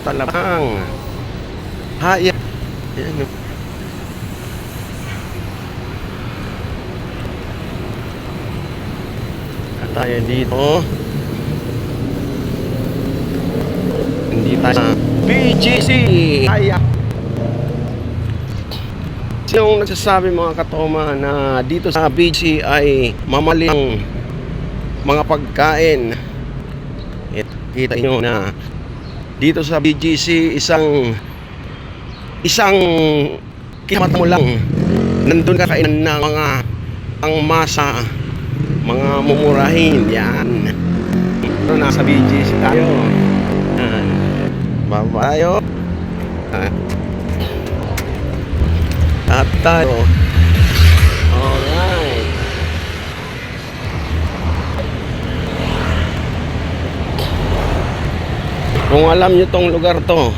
talabang. Haya. Ayan o. At tayo dito. Hindi tayo sa BGC. Haya. Sinong nagsasabi mga katoma na dito sa BGC ay mamaling mga pagkain? Kita nyo na dito sa BGC isang kimat mo lang nandun ka kainan na mga ang masa, mga mumurahin yan. So, nasa BGC tayo. Babayo at tayo. Alright. Kung alam nyo tong lugar to,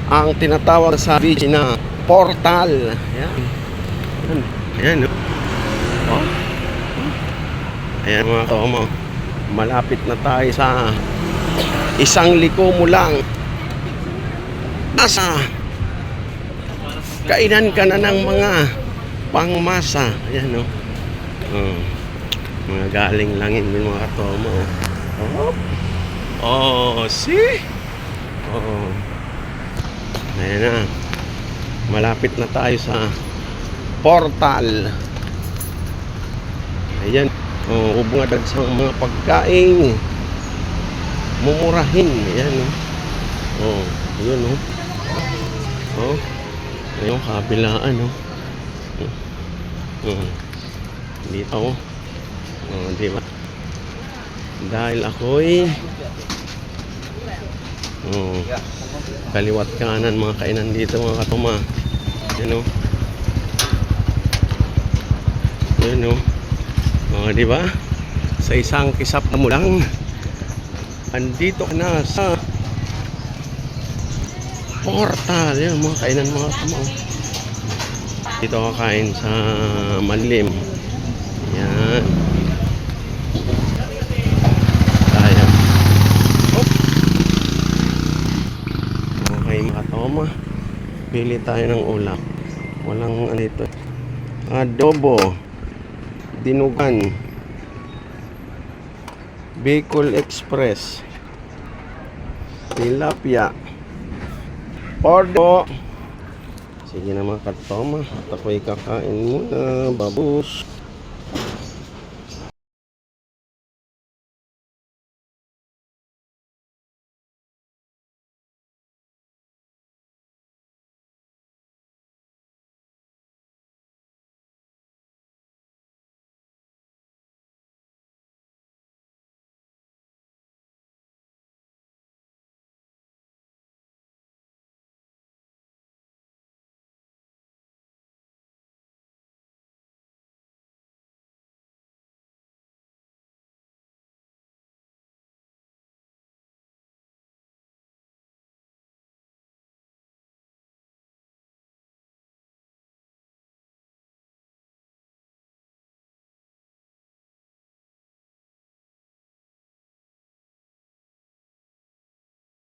ang tinatawag sa beach na portal. Ayan. Ayan. Oh. Ayan mga tomo. Malapit na tayo sa isang liko mo lang. Nasa kainan ka na ng mga pangmasa. Ayan o. Mga galing langin din mga tomo. See? Ayan na. Malapit na tayo sa portal. Ayan. Ubungad sa mga pagkain. Mumurahin. Ayan o. Ayan o. Ayan, kabilaan o. Dito o. Diba? Dahil ako'y kaliwat kanan mga kainan dito mga katuma. Yan o. Yan o. Diba? Sa isang kisap na mo lang andito ka na sa portal. Yan mga kainan mga katuma. Dito kakain sa malilim. Yan. Katoma, pili tayo ng ulap. Walang ano ito, adobo, dinugan, Bicol Express, tilapia, pordo. Sige na mga katoma, at ako'y kakain muna, babus.